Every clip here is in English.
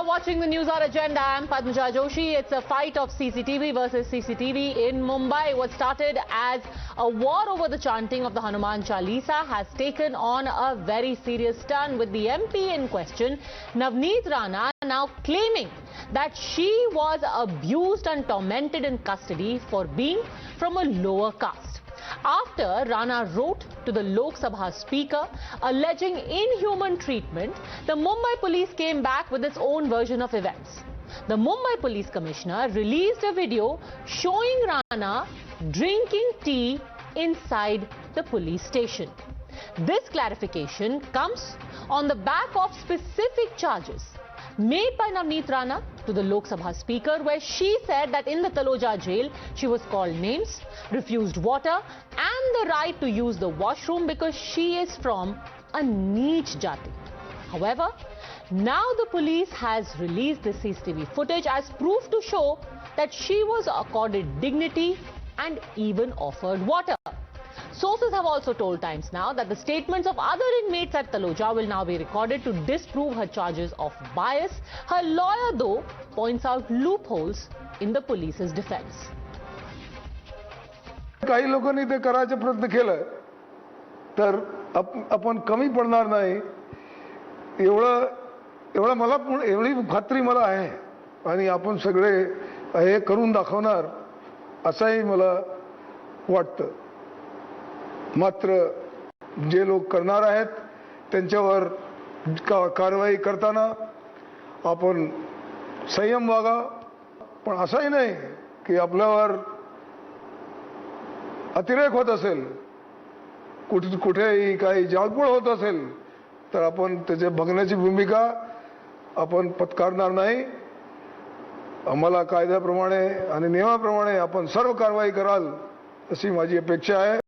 are watching the News Hour Agenda. I'm Padmaja Joshi. It's a fight of CCTV versus CCTV in Mumbai. What started as a war over the chanting of the Hanuman Chalisa has taken on a very serious turn, with the MP in question, Navneet Rana, now claiming that she was abused and tormented in custody for being from a lower caste. After Rana wrote to the Lok Sabha Speaker alleging inhuman treatment, the Mumbai police came back with its own version of events. The Mumbai Police Commissioner released a video showing Rana drinking tea inside the police station. This clarification comes on the back of specific charges made by Navneet Rana to the Lok Sabha Speaker, where she said that in the Taloja jail she was called names, refused water and the right to use the washroom because she is from a Neech Jati. However, now the police has released the CCTV footage as proof to show that she was accorded dignity and even offered water. Sources have also told Times Now that the statements of other inmates at Taloja will now be recorded to disprove her charges of bias. Her lawyer, though, points out loopholes in the police's defense. काही लोकांनी ते करायचा प्रयत्न केला तर आपण कमी पडणार नाही एवढा मला एवढी खात्री मला आहे आणि आपण सगळे हे करून दाखवणार असंही मला वाटतं. मात्र जे लोक करणार आहेत त्यांच्यावर कारवाई करताना आपण संयम वागा, पण असंही नाही की आपल्यावर अतिरेक होत असेल, कुठेही काही जाळपोळ होत असेल तर आपण त्याचे बघण्याची भूमिका आपण पत्करणार नाही. आम्हाला कायद्याप्रमाणे आणि नियमाप्रमाणे आपण सर्व कारवाई कराल अशी माझी अपेक्षा आहे.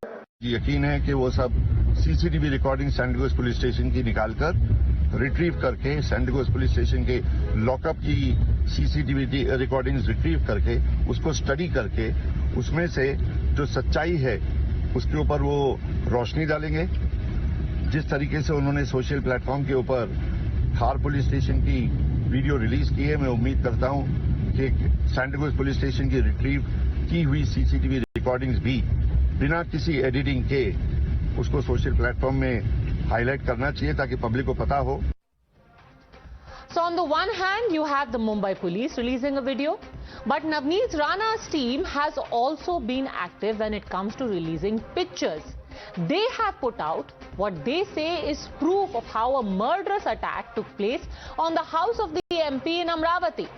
यकीन है कि वो सब सीसीटीवी रिकॉर्डिंग सैंडिगोस पुलिस स्टेशन की निकालकर रिट्रीव करके सैंडिगोस पुलिस स्टेशन के लॉकअप की सीसीटीवी रिकॉर्डिंग्स रिट्रीव करके उसको स्टडी करके उसमें से जो सच्चाई है उसके ऊपर वो रोशनी डालेंगे. जिस तरीके से उन्होंने सोशल प्लेटफॉर्म के ऊपर खार पुलिस स्टेशन की वीडियो रिलीज की है, मैं उम्मीद करता हूं कि सैंडिगोस पुलिस स्टेशन की रिट्रीव की हुई सीसीटीवी रिकॉर्डिंग्स भी बिना किसी एडिटिंग के उसको सोशल प्लेटफॉर्म में हाईलाइट करना चाहिए ताकि पब्लिक को पता हो. So on the one hand, you have the Mumbai police releasing a video, but Navneet Rana's team has also been active when it comes to releasing pictures. They have put out what they say is proof of how a murderous attack took place on the house of the MP in Amravati.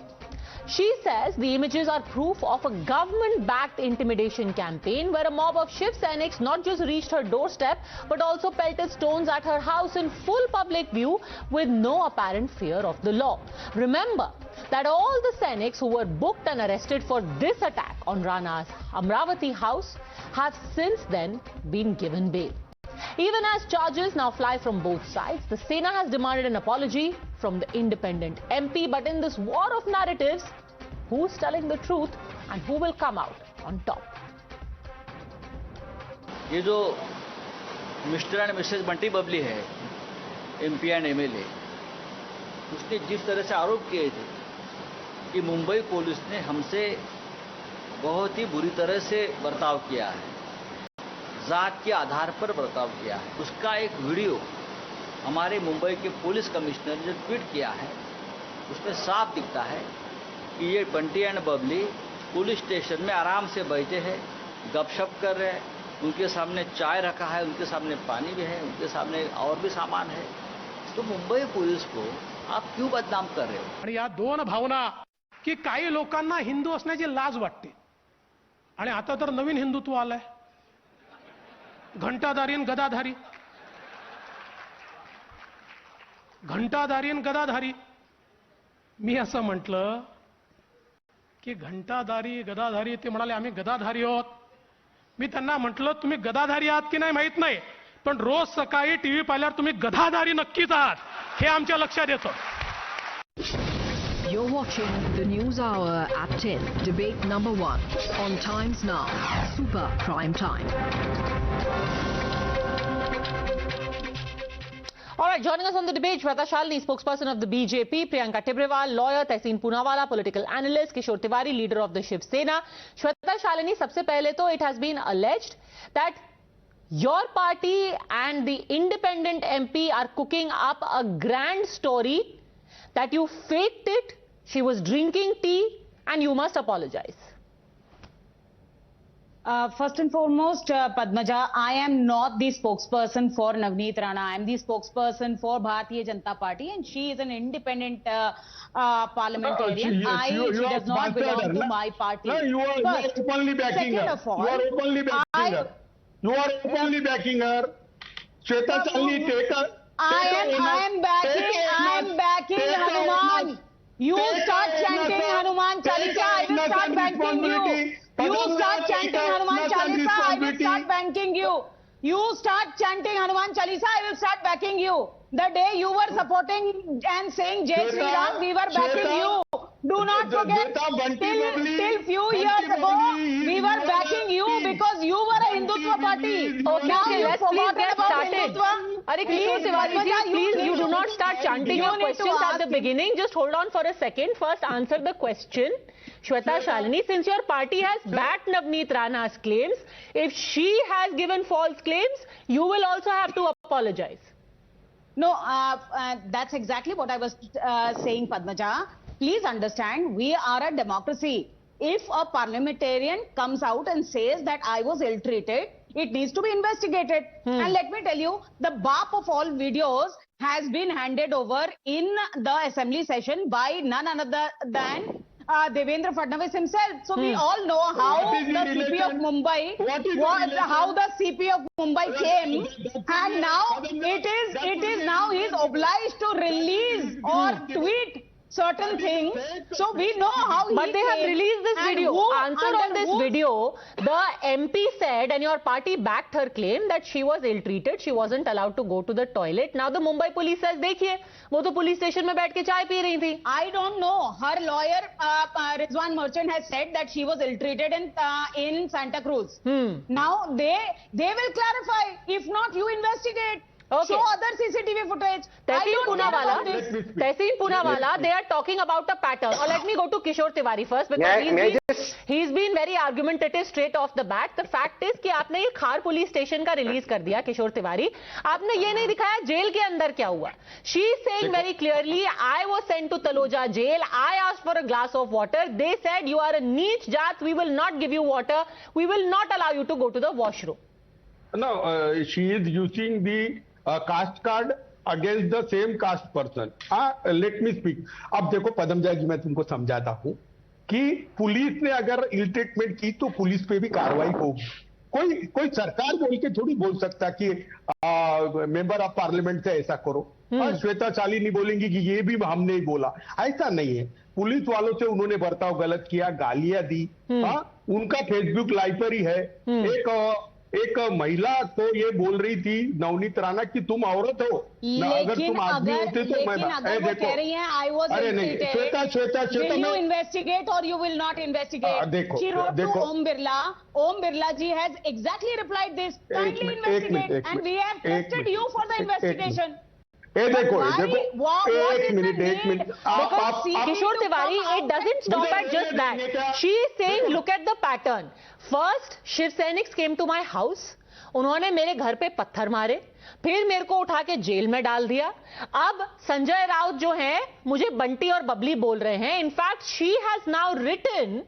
She says the images are proof of a government-backed intimidation campaign where a mob of Shiv Sainiks not just reached her doorstep but also pelted stones at her house in full public view with no apparent fear of the law. Remember that all the Sainiks who were booked and arrested for this attack on Rana's Amravati house have since then been given bail. Even as charges now fly from both sides, the Sena has demanded an apology from the independent MP. But in this war of narratives, who's telling the truth and who will come out on top? ये जो mister and Mrs Bunty Babli है, MP and MLA, उसने जिस तरह से आरोप किए थे कि मुंबई पुलिस ने हमसे बहुत ही बुरी तरह से बर्ताव किया है, जात के आधार पर बर्ताव किया है, उसका एक वीडियो हमारे मुंबई के पुलिस कमिश्नर ने जो ट्वीट किया है उसमें साफ दिखता है कि ये Bunty and Babli police station में आराम से बैठे हैं, गपशप कर रहे हैं, उनके सामने चाय रखा है, उनके सामने पानी भी है, उनके सामने और भी सामान है. तो मुंबई पुलिस को आप क्यों बदनाम कर रहे हो? आणि या दोन भावना की काही लोकांना हिंदू असण्याची लाज वाटते आणि आता तर नवीन हिंदुत्व आलंय, घंटाधारी आणि गदाधारी. घंटाधारी आणि गदाधारी. मी असं म्हटलं की घंटाधारी गदाधारी, ते म्हणाले आम्ही गदाधारी आहोत. मी त्यांना म्हटलं तुम्ही गदाधारी आहात की नाही माहित नाही, पण रोज सकाळी टीव्ही पाहिल्यावर तुम्ही गदाधारी नक्कीच आहात हे आमच्या लक्षात येतं. You're watching the News Hour at 10, debate number 1 on Times Now, Super Prime Time. All right. right, joining us on the debate, Shweta Shalini, spokesperson of the BJP, Priyanka Tibrewal, lawyer, Tehseen Poonawala, political analyst, Kishore Tiwari, leader of the Shiv Sena. Shweta Shalini, सबसे पहले तो it has been alleged that your party and the independent MP are cooking up a grand story that you faked it, she was drinking tea, and you must apologize. First and foremost, Padmaja, I am not the spokesperson for Navneet Rana. I am the spokesperson for Bharatiya Janata Party, and she is an independent parliamentarian. She does not belong to my party. No, you are openly backing her. You are openly backing her. You are openly backing her. Shweta Shalini, take her. I am backing Hanuman. You start chanting Hanuman Chalisa, I will start banking you. You start chanting Hanuman Chalisa, I will start banking you. You start chanting Hanuman Chalisa, I will start backing you. The day you were supporting and saying Jai Shri Ram, we were backing you. Do not forget, till few years ago, we were backing you because you were a Hindutva party. Okay, let's please get started. Kishore Tiwari ji, please, you do not start chanting your questions at the beginning. Just hold on for a second. First, answer the question. Shweta Shalini, since your party has backed Navneet Rana's claims, if she has given false claims, you will also have to apologize. No, that's exactly what I was saying, Padmaja. Please understand, we are a democracy. If a parliamentarian comes out and says that I was ill-treated, it needs to be investigated. And let me tell you, the BAP of all videos has been handed over in the assembly session by none other than Devendra Fadnavis himself. So we all know how the CP of Mumbai, how the CP of Mumbai came, and now it is now he is obliged to release or tweet certain things, so we know how but they have released this video. Answer on this video, the MP said, and your party backed her claim that she was ill-treated, she wasn't allowed to go to the toilet. Now the Mumbai police says, देखिए, वो तो police station में बैठ के चाय P रही थी. I don't know. Her lawyer, Rizwan Merchant, has said that she was ill-treated in Santa Cruz. Now they will clarify. If not, you investigate. Okay. Show other CCTV footage. Tehseen Poonawala, they are talking about a pattern. Or let me go to Kishore Tiwari first, because he's been very argumentative straight off the bat. The fact is कि आपने ये खार police station का release कर दिया, किशोर तिवारी. आपने ये नहीं दिखाया जेल के अंदर क्या हुआ. She is saying very clearly, I was sent to Taloja jail. I asked for a glass of water. They said you are a neech jaat. We will not give you water. We will not allow you to go to the washroom. No, she is using the caste card against the same caste person. Let me speak. अब देखो पदमजा जी, मैं तुमको समझाता हूँ कि police ने अगर ill treatment की तो पुलिस पे भी कार्रवाई होगी. कोई सरकार बोल के थोड़ी बोल सकता कि मेंबर ऑफ पार्लियामेंट से ऐसा करो. श्वेता शालिनी बोलेंगी कि ये भी हमने ही बोला. ऐसा नहीं है. पुलिस वालों से उन्होंने बर्ताव गलत किया, गालियां दी. उनका फेसबुक लाइव पर ही है. एक महिला तो ये बोल रही थी नवनीत राणा कि तुम औरत हो, अगर तुम आदमी होते तो मैं कह रही हैं I was Shweta will you investigate or you will not investigate? देखो she wrote to Om Birla ji has exactly replied this. Kindly investigate and we have trusted you for the investigation. देखो एक minute Kishore Tiwari, it doesn't stop at just that. She is saying, look at the pattern. First, Shiv Sainiks came to my house. उन्होंने मेरे घर पे पत्थर मारे, फिर मेरे को उठा के जेल में डाल दिया. अब संजय राउत जो हैं, मुझे बंटी और बबली बोल रहे हैं. In fact she has now written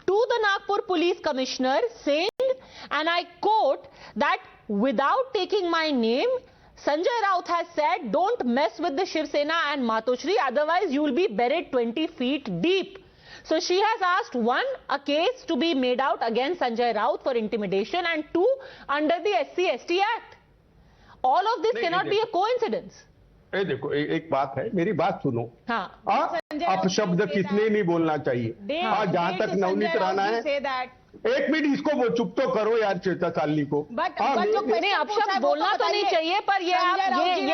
to the Nagpur Police Commissioner saying, and I quote, that without taking my name, Sanjay Raut has said, don't mess with the Shiv Sena and Matoshri, otherwise you will be buried 20 feet deep. So she has asked, one, a case to be made out against Sanjay Raut for intimidation, and two, under the SC/ST Act. All of this cannot be a coincidence. देखो एक बात है, मेरी बात सुनो. हाँ. अपशब्द किसने नहीं बोलना चाहिए. जहां तक नवनीत राणा है, एक मिनट इसको वो चुप तो करो यार श्वेता शालिनी को. नहीं, अपशब्द बोलना तो नहीं चाहिए, पर ये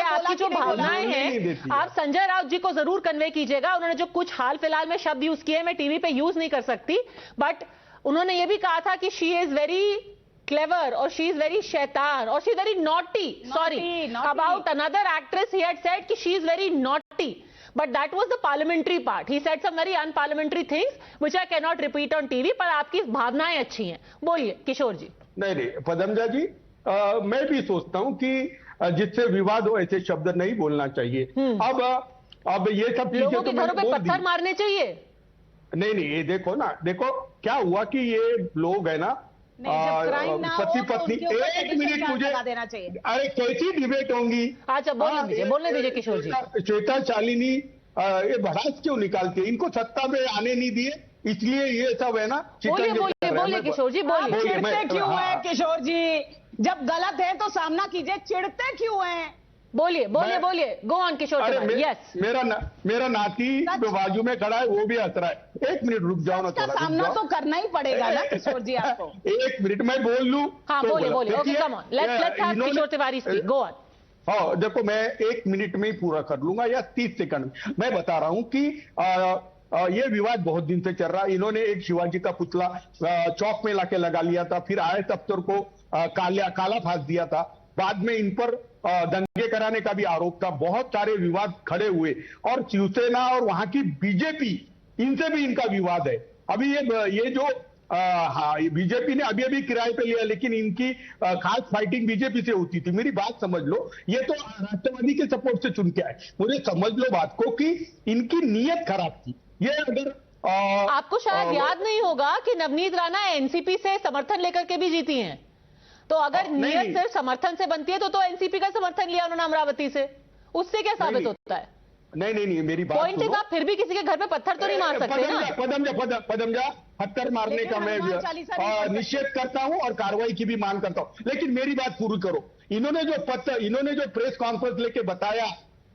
आपकी जो भावनाएं हैं, आप संजय राउत जी को जरूर कन्वे कीजिएगा. उन्होंने जो कुछ हाल फिलहाल में शब्द यूज किए मैं टीवी पे यूज नहीं कर सकती, बट उन्होंने ये भी कहा था कि she is very clever, or she's very shaitan, or she's very naughty. Sorry. About another actress, he had said that she's very naughty. But that was the parliamentary part. He said some very unparliamentary things, which I cannot repeat on TV. पर आपकी भावनाएं अच्छी हैं. बोलिए, किशोर जी. नहीं, पदमजा जी, मैं भी सोचता हूं कि जिससे विवाद हो ऐसे शब्द नहीं बोलना चाहिए. अब ये सब चीजें लोगों के घरों पे पत्थर मारने चाहिए. नहीं, ये देखो ना, देखो क्या हुआ कि ये लोग है ना, पति पत्नी, एक मिनट मुझे देना चाहिए. अरे कैसी डिबेट होंगी. अच्छा बोलने दीजिए किशोर जी. श्वेता शालिनी ये भड़ास क्यों निकालते, इनको सत्ता में आने नहीं दिए, इसलिए ये सब है ना. बोलिए किशोर जी, बोलिए. चिढ़ते क्यों है किशोर जी? जब गलत है तो सामना कीजिए, चिढ़ते क्यों हैं? बोलिए. Go on Kishore ji. Yes. मेरा नाती जो बाजू में खड़ा है वो भी हंस रहा है. एक मिनट रुक जाओ ना, थोड़ा सामना तो करना ही पड़ेगा ना किशोर जी आपको. एक मिनट मैं बोल लूं. हाँ बोलिए. Okay come on, let's have Kishore Tiwari speak. Go on. हाँ देखो, मैं 1 मिनट में ही पूरा कर लूंगा या 30 सेकंड. मैं बता रहा हूं कि ये विवाद बहुत दिन से चल रहा है. इन्होंने एक शिवाजी का पुतला चौक में लाके लगा लिया था, फिर आयत अख्तर को काला फांस दिया था, बाद में इन पर दंगे कराने का भी आरोप था. बहुत सारे विवाद खड़े हुए और शिवसेना और वहां की बीजेपी, इनसे भी इनका विवाद है. अभी ये जो बीजेपी ने अभी किराए पे लिया, लेकिन इनकी खास फाइटिंग बीजेपी से होती थी. मेरी बात समझ लो, ये तो राष्ट्रवादी के सपोर्ट से चुन के आए. मुझे समझ लो बात को कि इनकी नीयत खराब थी. ये अगर आपको शायद याद नहीं होगा कि नवनीत राणा एनसीपी से समर्थन लेकर के भी जीती हैं. तो अगर नीयत सिर्फ समर्थन से बनती है तो एनसीपी का समर्थन लिया उन्होंने अमरावती से, उससे क्या साबित होता है? नहीं, मेरी बात पॉइंट इज, आप फिर भी किसी के घर पे पत्थर तो नहीं मार सकते ना. पदमजा, पत्थर मारने का मैं निषेध करता हूं और कार्रवाई की भी मांग करता हूं, लेकिन मेरी बात पूरी करो. इन्होंने जो प्रेस कॉन्फ्रेंस लेके बताया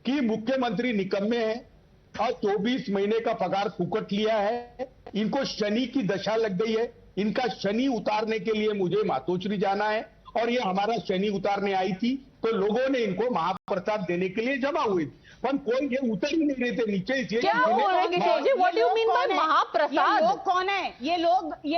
कि मुख्यमंत्री निकम्मे हैं और 24 महीने का पगार फुकट लिया है, इनको शनि की दशा लग गई है, इनका शनि उतारने के लिए मुझे मातोश्री जाना है और ये हमारा शनि उतारने आई थी, तो लोगों ने इनको महाप्रसाद देने के लिए जमा हुई थी, पर कोई ये उतर ही नहीं रहे थे नीचे. क्या बोल रहे हैं Kishore ji? What do you mean by mahaprasad? ये लोग कौन है? ये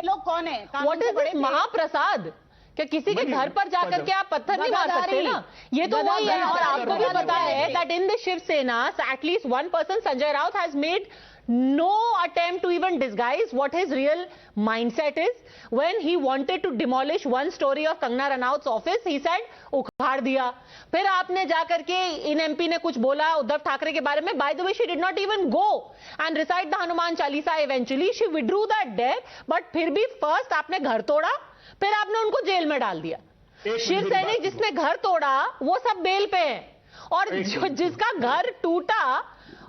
लोग कौन है? व्हाट इज दिस महाप्रसाद? क्या किसी के घर पर जाकर के आप पत्थर नहीं मार सकते ना? ये तो वही है. और आपको भी पता है that in the Shiv Sena at least one person, Sanjay Raut, has made no attempt to even disguise what his real mindset is. When he wanted to demolish one story of Kangana Ranaut's office, he said उखाड़ दिया. फिर आपने जाकर के in MP ने कुछ बोला उद्धव ठाकरे के बारे में. By the way, she did not even go and recite the Hanuman Chalisa. Eventually she withdrew that there, but फिर भी first आपने घर तोड़ा, फिर आपने उनको जेल में डाल दिया. शिव सैनिक जिसने घर तोड़ा वो सब बेल पे है, और जिसका घर टूटा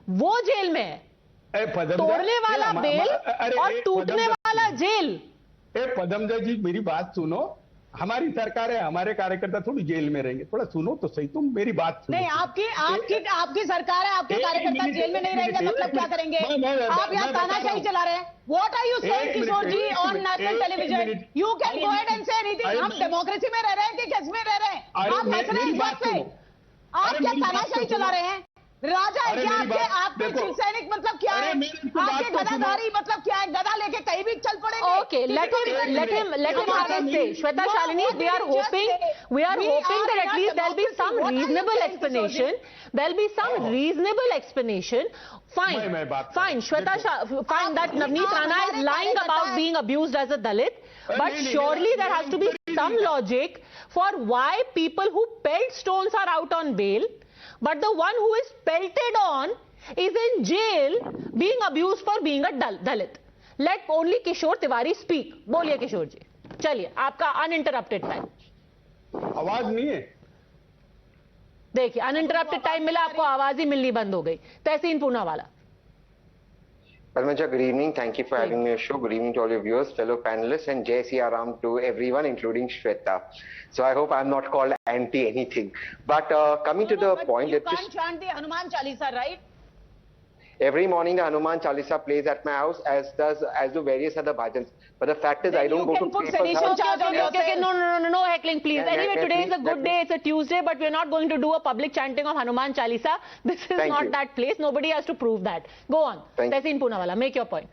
वो जेल में है. तोड़ने वाला बेल और टूटने वाला जेल. पदमजा जी, मेरी बात सुनो. हमारी सरकार है, हमारे कार्यकर्ता थोड़ी जेल में रहेंगे. थोड़ा सुनो तो सही, तुम मेरी बात सुनो. नहीं, आपकी सरकार है, आपके कार्यकर्ता जेल में नहीं रहेंगे, मतलब क्या करेंगे? आप यहाँ तानाशाही चला रहे हैं. What are you saying, Kishore ji, on national television? You can go ahead and say anything. हम डेमोक्रेसी में रह रहे हैं कि किस में रह रहे हैं? आप फैसले इस बात पे. आप क्या तानाशाही चला रहे हैं? राजा है क्या आपके शिव सैनिक? मतलब क्या है आपके गदाधारी? मतलब क्या है? गदा लेके कहीं भी चल पड़ेंगे. Okay, let him have his say. Shweta Shalini, we are hoping that at least there'll be some reasonable explanation. There'll be some reasonable explanation. Fine. Shweta, fine that Navneet Rana is lying about being abused as a Dalit, but surely there has to be some logic for why people who pelt stones are out on bail, but the one who is pelted on is in jail being abused for being a Dalit. Let only Kishore Tiwari speak. बोलिए किशोर जी, चलिए आपका uninterrupted time. आवाज नहीं है. देखिए uninterrupted time मिला आपको, आवाज ही मिलनी बंद हो गई. तहसीन Poonawalla. Padmaja, good evening. Thank you for having me on your show. Good evening to all your viewers, fellow panelists, and Jai Siya Ram to everyone, including Shweta. So I hope I'm not called anti anything. But coming to the point, you can't chant the Hanuman Chalisa, right? Every morning the Hanuman Chalisa plays at my house, as do various other bhajans. But the fact is, I don't go to people's house. No heckling, please. Anyway, today is a good day. It's a Tuesday, but we're not going to do a public chanting of Hanuman Chalisa. This is not that place. Nobody has to prove that. Go on. Tehseen Poonawalla, make your point.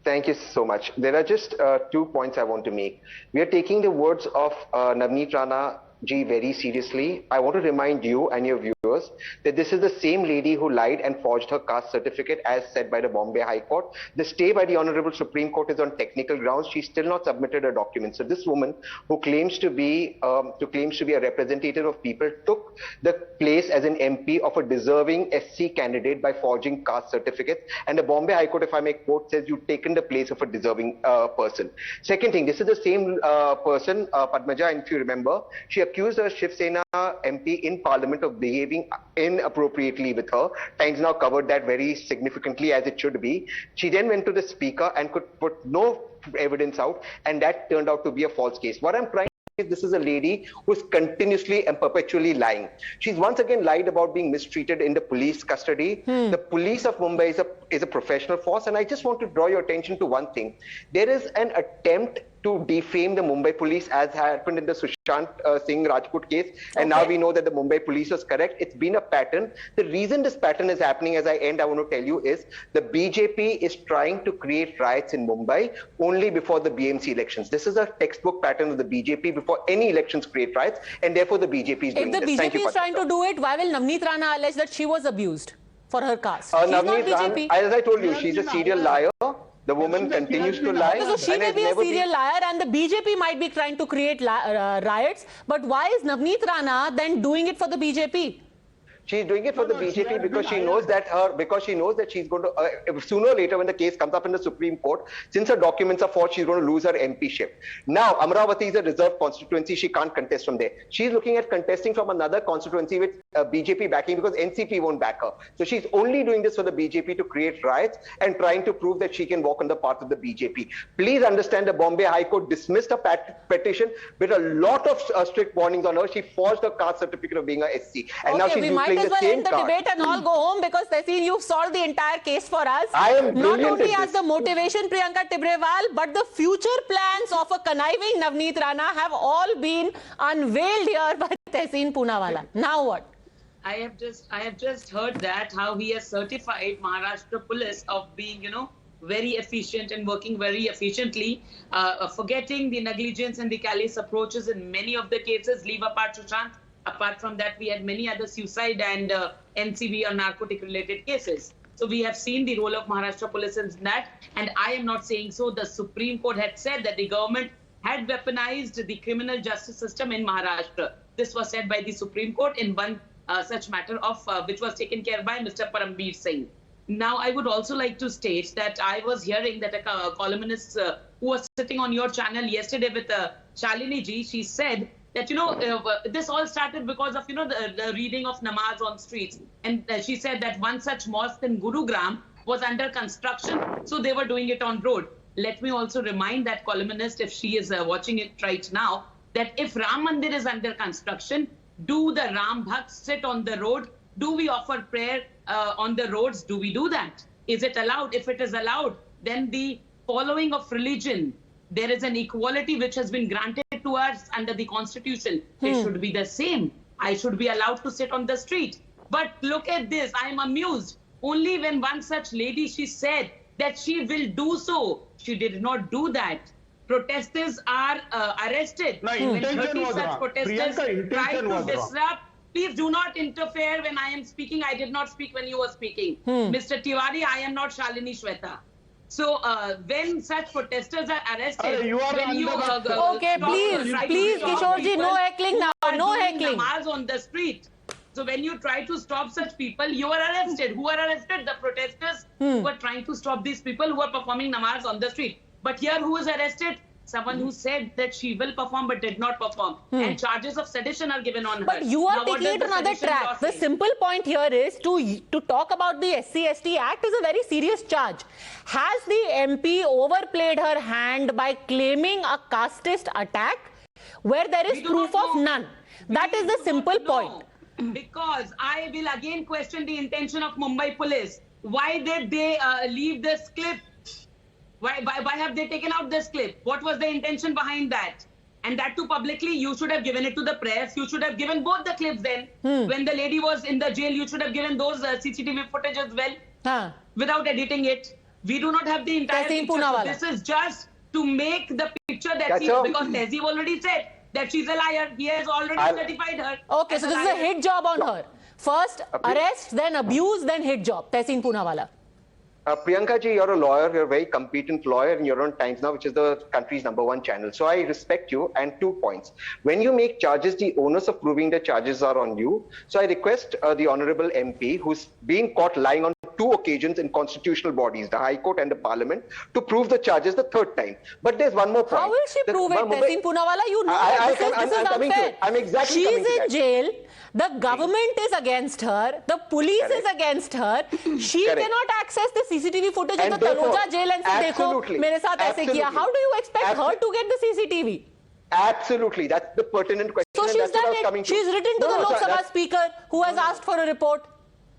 Thank you so much. There are just 2 points I want to make. We are taking the words of Navneet Rana ji very seriously. I want to remind you and your viewers that this is the same lady who lied and forged her caste certificate as said by the Bombay High Court. The stay by the Honorable Supreme Court is on technical grounds. She's still not submitted her documents. So this woman who claims to be a representative of people took the place as an MP of a deserving SC candidate by forging caste certificates. And the Bombay High Court, if I may quote, says you've taken the place of a deserving person. Second thing, this is the same person, Padmaja, and if you remember, she accused her Shiv Sena MP in Parliament of behaving inappropriately with her. Times Now covered that very significantly, as it should be. She then went to the speaker and could put no evidence out, and that turned out to be a false case. What I'm trying to say is this is a lady who is continuously and perpetually lying. She's once again lied about being mistreated in the police custody. The police of Mumbai is a professional force, and I just want to draw your attention to one thing. There is an attempt to defame the Mumbai police, as happened in the Sushant Singh Rajput case, and now we know that the Mumbai police was correct. It's been a pattern. The reason this pattern is happening, as I want to tell you, is the BJP is trying to create riots in Mumbai only before the BMC elections. This is a textbook pattern of the BJP. Before any elections create riots, and therefore the BJP is doing this. If the BJP is trying to do it, why will Navneet Rana allege that she was abused for her caste? Navneet Rana, as I told you, she's a serial liar. The woman continues to lie. So she may be a serial liar, and the BJP might be trying to create riots. But why is Navneet Rana then doing it for the BJP? She's doing it for the BJP because she knows that she's going to sooner or later, when the case comes up in the Supreme Court, since her documents are forged, she's going to lose her MPship. Now, Amravati is a reserved constituency; she can't contest from there. She's looking at contesting from another constituency with BJP backing because NCP won't back her. So she's only doing this for the BJP to create riots and trying to prove that she can walk on the path of the BJP. Please understand, the Bombay High Court dismissed her petition with a lot of strict warnings on her. She forged her caste certificate of being a SC, and now she's using the same card. Debate and all go home, because Tehseen, you've solved the entire case for us. I am not only as the motivation Priyanka Tibrewal, but the future plans of a conniving Navneet Rana have all been unveiled here by Tehseen Poonawalla. Now what? I have just heard that how he has certified Maharashtra Police of being, very efficient and working very efficiently, forgetting the negligence and the callous approaches in many of the cases. Leave apart Sushant. Apart from that, we had many other suicide and NCB or narcotic-related cases. So we have seen the role of Maharashtra Police in that. And I am not saying so. The Supreme Court had said that the government had weaponized the criminal justice system in Maharashtra. This was said by the Supreme Court in one such matter of which was taken care by Mr. Parambir Singh. Now, I would also like to state that I was hearing that a columnist who was sitting on your channel yesterday with Shalini ji, she said that, this all started because of, the reading of namaz on streets. And she said that one such mosque in Gurugram was under construction, so they were doing it on road. Let me also remind that columnist, if she is watching it right now, that if Ram Mandir is under construction, do the Ram Bhakts sit on the road? Do we offer prayer on the roads? Do we do that? Is it allowed? If it is allowed, then the following of religion, there is an equality which has been granted to us under the constitution. It should be the same. I should be allowed to sit on the street. But look at this. I am amused. Only when one such lady, she said that she will do so. She did not do that. Protesters are arrested. No, when intention 30 was such wrong. protesters Priyanka, try intention to was disrupt. wrong. Please do not interfere when I am speaking. I did not speak when you were speaking. Mr. Tiwari, I am not Shalini Shweta. So when such protesters are arrested, okay, please, Kishore ji, no heckling now, no heckling. Namaz on the street. So when you try to stop such people, you are arrested. Who are arrested? The protesters who are trying to stop these people who are performing namaz on the street. But here, who is arrested? Someone who said that she will perform but did not perform. And charges of sedition are given on her. But you are taking it another track. The simple point here is to talk about the SC/ST Act is a very serious charge. Has the MP overplayed her hand by claiming a casteist attack where there is proof of none? That is the simple point. Because I will again question the intention of Mumbai police. Why did they leave this clip? Why have they taken out this clip? What was the intention behind that? And that too publicly, you should have given it to the press. You should have given both the clips then. When the lady was in the jail, you should have given those CCTV footage as well. Without editing it. We do not have the entire Tehseen picture. So Poonawalla. this is just to make the picture that That's she, all. because Tehseen already said that she's a liar. He has already certified her. Okay, as so a this is a liar. hit job on her. First arrest, then abuse, then hit job. Tehseen Poonawalla. Priyanka ji, you're a lawyer, you're a very competent lawyer, and you're on Times Now, which is the country's #1 channel. So I respect you. And 2 points. When you make charges, the onus of proving the charges are on you. So I request the Honorable MP, who's been caught lying on 2 occasions in constitutional bodies, the High Court and the Parliament, to prove the charges the 3rd time. But there's one more point. How will she prove it, Tehseen Poonawalla? You know this is coming to unfair. it. I'm exactly She's coming to in that. jail. The government is against her. The police is against her. She Correct. cannot access the CCTV footage of And the therefore, Taloja jail and say, देखो absolutely, मेरे साथ ऐसे किया. absolutely. How do you expect her to get the CCTV? Absolutely. That's the pertinent question. So and she's that's what I done was coming it. to. She's written to No, the no, Lok sir, Sabha that's- speaker who has asked for a report.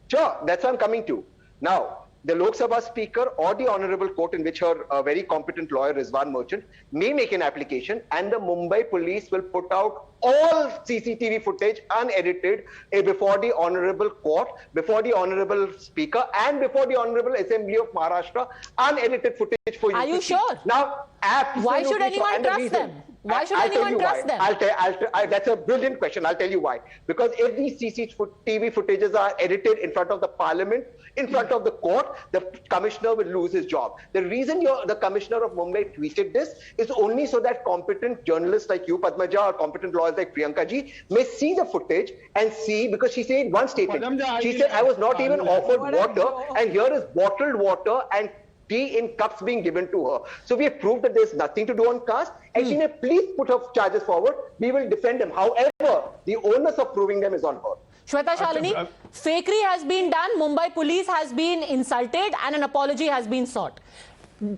Sure, that's what I'm coming to. Now, the Lok Sabha speaker or the honorable court in which her very competent lawyer Rizwan Merchant may make an application, and the Mumbai police will put out all CCTV footage unedited before the honorable court, before the honorable speaker, and before the honorable Assembly of Maharashtra, unedited footage for you. Are to you see. sure? Now, absolutely. Why should sure. anyone And the trust reason- them? Why should I'll tell anyone you trust why. them? That's a brilliant question. I'll tell you why. Because if these CCTV footages are edited in front of the Parliament, in front of the court, the commissioner will lose his job. The reason the commissioner of Mumbai tweeted this is only so that competent journalists like you, Padmaja, or competent lawyers like Priyanka ji may see the footage and see, because she said one statement. Padmaja, She said, I was not even offered water, and here is bottled water and tea in cups being given to her. So we have proved that there's nothing to do on caste, and she may please put her charges forward. We will defend them. However, the onus of proving them is on her. Shweta Shalini, fakery has been done, Mumbai police has been insulted, and an apology has been sought.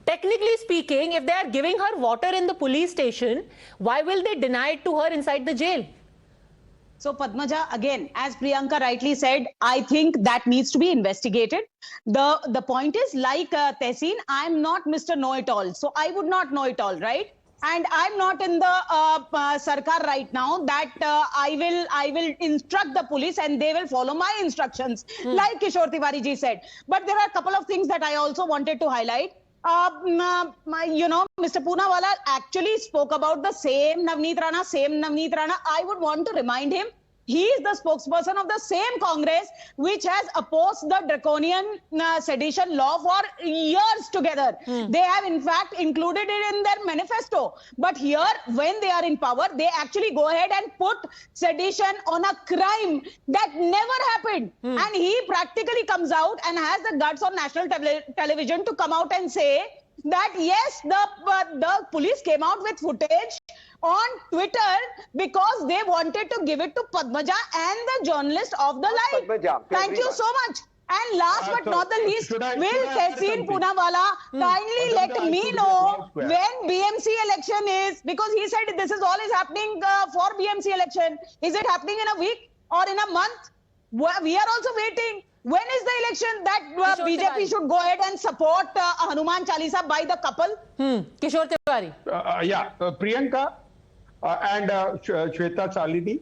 Technically speaking, if they are giving her water in the police station, why will they deny it to her inside the jail? So Padmaja, again, as Priyanka rightly said, I think that needs to be investigated. The point is, like Tehseen, I'm not Mr. Know-it-all, so I would not know it all, right? And I'm not in the Sarkar right now that I will instruct the police and they will follow my instructions, like Kishore Tiwari ji said. But there are a couple of things that I also wanted to highlight. Mr. Poonawalla actually spoke about the same Navneet Rana. I would want to remind him, he is the spokesperson of the same Congress which has opposed the draconian sedition law for years together. They have in fact included it in their manifesto. But here, when they are in power, they actually go ahead and put sedition on a crime that never happened. And he practically comes out and has the guts on national television to come out and say that yes, the police came out with footage on Twitter because they wanted to give it to Padmaja and the journalist of the live. Padmaja, Thank you so much. And last but not the least, will Tehseen Poonawalla kindly let me know when BMC election is, because he said this is all is happening for BMC election. Is it happening in a week or in a month? We are also waiting. When is the election that BJP should go ahead and support Hanuman Chalisa by the couple? Kishore Tiwari. Priyanka and Shweta Shalini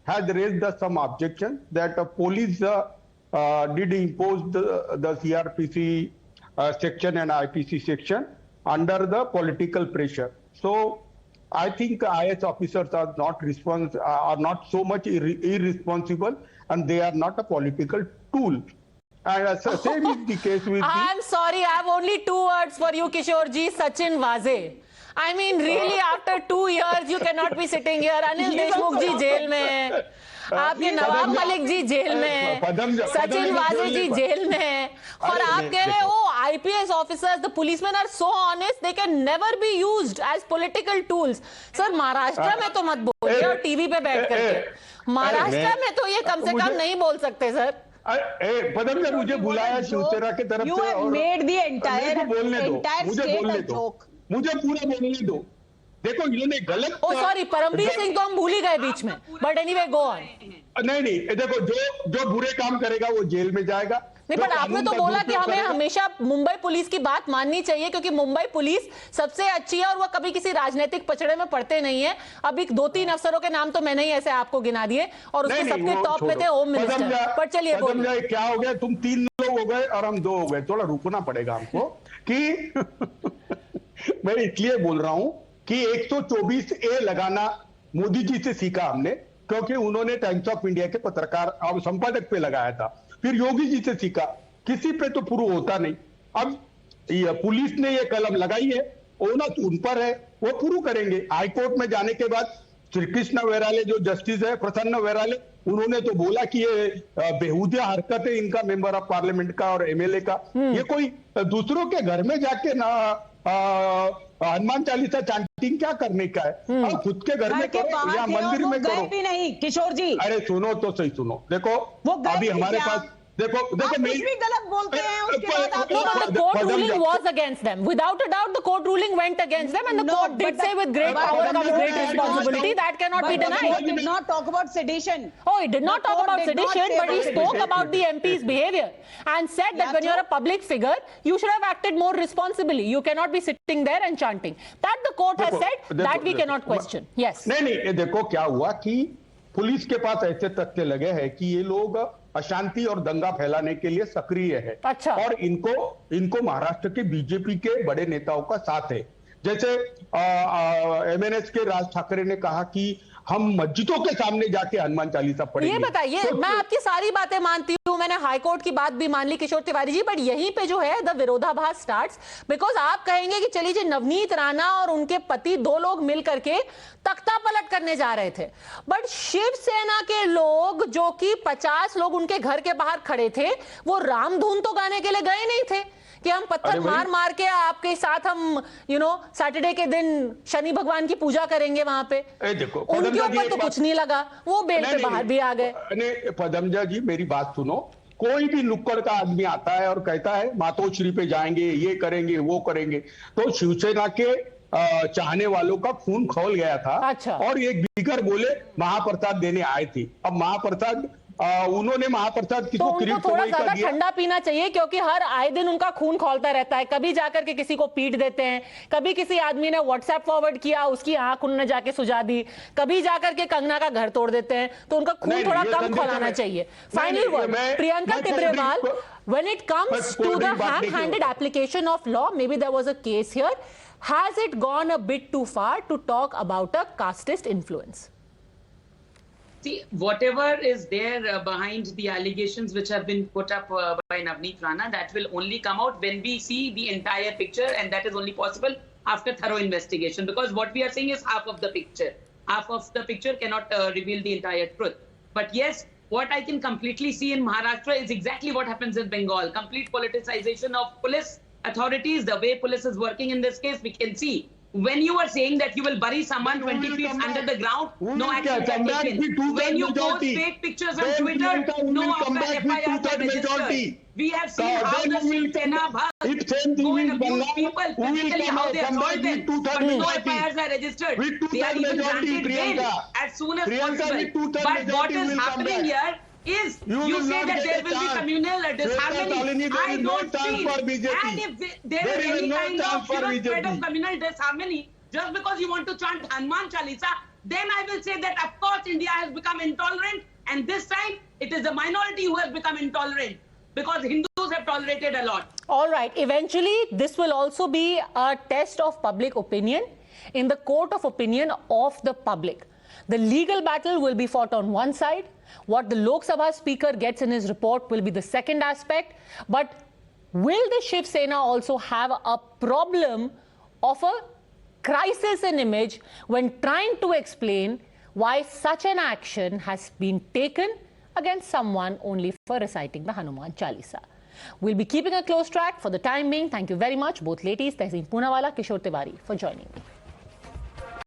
has raised some objection that police did impose the CRPC section and IPC section under the political pressure. So I think IS officers are not so much irresponsible, and they are not a political tool. And same is the case with I'm sorry, I have only 2 words for you, Kishore ji. Sachin Waze. I mean, really, after 2 years, you cannot be sitting here. Anil Deshmukh ji jail में है, आपके Nawab Malik ji jail में है, सचिन वाजे जी jail में है, और आप कह रहे हो IPS officers, the policemen are so honest, they can never be used as political tools. Sir Maharashtra में तो मत बोलिए और टीवी पे बैठ करके, महाराष्ट्र में तो ये कम से कम नहीं बोल सकते सर. पदम ने मुझे बुलाया शिवसेना की तरफ You से have और made the entire मुझे state बोलने a दो, joke. मुझे पूरा बोलने दो. देखो इन्होंने गलत. ओ सॉरी, परमवीर सिंह को हम भूल ही गए बीच में, बट एनीवे गो ऑन. नहीं देखो, जो बुरे काम करेगा वो जेल में जाएगा. नहीं, बट आपने तो बोला कि हमें हमेशा मुंबई पुलिस की बात माननी चाहिए क्योंकि मुंबई पुलिस सबसे अच्छी है और वो कभी किसी राजनीतिक पचड़े में पड़ते नहीं है. अभी 2-3 अफसरों के नाम तो मैंने ही ऐसे आपको गिना दिए और उसके सबके टॉप पे थे होम मिनिस्टर. पर चलिए क्या हो गया, तुम 3 लोग हो गए और हम 2 हो गए, थोड़ा रुकना पड़ेगा हमको कि मैं इसलिए बोल रहा हूं कि 124A लगाना मोदी जी से सीखा हमने, क्योंकि उन्होंने टाइम्स ऑफ इंडिया के पत्रकार और संपादक पे लगाया था। फिर योगी जी से सीखा, किसी पे तो प्रूव होता नहीं। अब पुलिस ने ये कलम लगाई है, ओनस उन पर है, वो प्रूव करेंगे। हाईकोर्ट में जाने के बाद श्री कृष्ण वैराले जो जस्टिस है, प्रसन्न वैराले, उन्होंने तो बोला कि ये बेहुदा हरकत है इनका, मेंबर ऑफ पार्लियामेंट का और एमएलए का। ये कोई दूसरों के घर में जाके ना हनुमान चालीसा चैंटिंग क्या करने का है? और खुद के घर में करो या मंदिर में करो। भी नहीं किशोर जी, अरे सुनो तो सही, सुनो, देखो अभी हमारे पास देखो कुछ भी गलत बोलते हैं, उसके बाद आप the court ruling was against them. Without a doubt, the court ruling went against them, and the court did say with great power comes great responsibility. That cannot be denied. He did not talk about sedition. Oh, he did not talk about sedition, but he spoke about the MP's behavior and said that when you're a public figure, you should have acted more responsibly. You cannot be sitting there and chanting. That the court has said, that we cannot question. Yes. नहीं, ये देखो क्या हुआ कि police के पास ऐसे तथ्य लगे हैं कि ये लोग अशांति और दंगा फैलाने के लिए सक्रिय है। अच्छा। और इनको महाराष्ट्र के बीजेपी के बड़े नेताओं का साथ है। जैसे एमएनएस के राज ठाकरे ने कहा कि हम मस्जिदों के सामने जाके हनुमान चालीसा पढ़ेंगे। ये बताइए, मैं आपकी सारी बातें मानती हूँ, मैंने हाईकोर्ट की बात भी मान ली किशोर तिवारी जी, बट यहीं पे जो है द विरोधाभास स्टार्ट्स, बिकॉज आप कहेंगे कि चलिए नवनीत राणा और उनके पति 2 लोग मिल करके तख्ता पलट करने जा रहे थे, बट शिवसेना के लोग जो कि 50 लोग उनके घर के बाहर खड़े थे, वो रामधुन तो गाने के लिए गए नहीं थे कि हम पत्थर मार मार के आपके साथ हम सैटरडे के दिन शनि भगवान की पूजा करेंगे वहां पे। देखो उनके ऊपर तो कुछ नहीं लगा, वो बेल पे बाहर भी आ गए। पदमजा जी मेरी बात सुनो, कोई भी नुक्कड़ का आदमी आता है और कहता है मातोश्री पे जाएंगे, ये करेंगे, वो करेंगे, तो शिवसेना के चाहने वालों का खून खौल गया था। अच्छा। और एक बिगर बोले महाप्रसाद देने आए थे। अब महाप्रसाद उन्होंने महाप्रसाद किसको उनको थोड़ा ज्यादा ठंडा पीना चाहिए, क्योंकि हर आए दिन उनका खून खौलता रहता है। कभी जाकर के किसी को पीट देते हैं, कभी किसी आदमी ने व्हाट्सएप फॉरवर्ड किया, उसकी आंख उन्होंने जाके सुझा दी, कभी जाकर के कंगना का घर तोड़ देते हैं, तो उनका खून थोड़ा कम खौलाना चाहिए। Final word, Priyanka Tibrewal, when it comes to the ham-handed application of law, maybe there was a case here. Has it gone a bit too far to talk about a casteist influence? See, whatever is there behind the allegations which have been put up by Navneet Rana, that will only come out when we see the entire picture, and that is only possible after thorough investigation, because what we are saying is half of the picture. Half of the picture cannot reveal the entire truth. But yes, what I can completely see in Maharashtra is exactly what happens in Bengal. Complete politicization of police authorities, the way police is working in this case, we can see. When you are saying that you will bury someone 20 feet under the ground, no action is taken. When you post fake pictures on Twitter, no FIR is registered. We have seen how the Shiv Sena go and abuse people, physically how they assault them, but no FIRs are registered. They are even granted bail as soon as possible. But what is happening here is you say that there will be communal disharmony. I don't see. And if there is any kind of spread of communal disharmony, just because you want to chant Hanuman Chalisa, then I will say that of course India has become intolerant, and this time it is the minority who has become intolerant, because Hindus have tolerated a lot. All right. Eventually, this will also be a test of public opinion in the court of opinion of the public. The legal battle will be fought on one side. What the Lok Sabha speaker gets in his report will be the second aspect. But will the Shiv Sena also have a problem of a crisis in image when trying to explain why such an action has been taken against someone only for reciting the Hanuman Chalisa? We'll be keeping a close track. For the time being, thank you very much, both ladies, Tehseen Poonawalla, Kishore Tiwari, for joining me.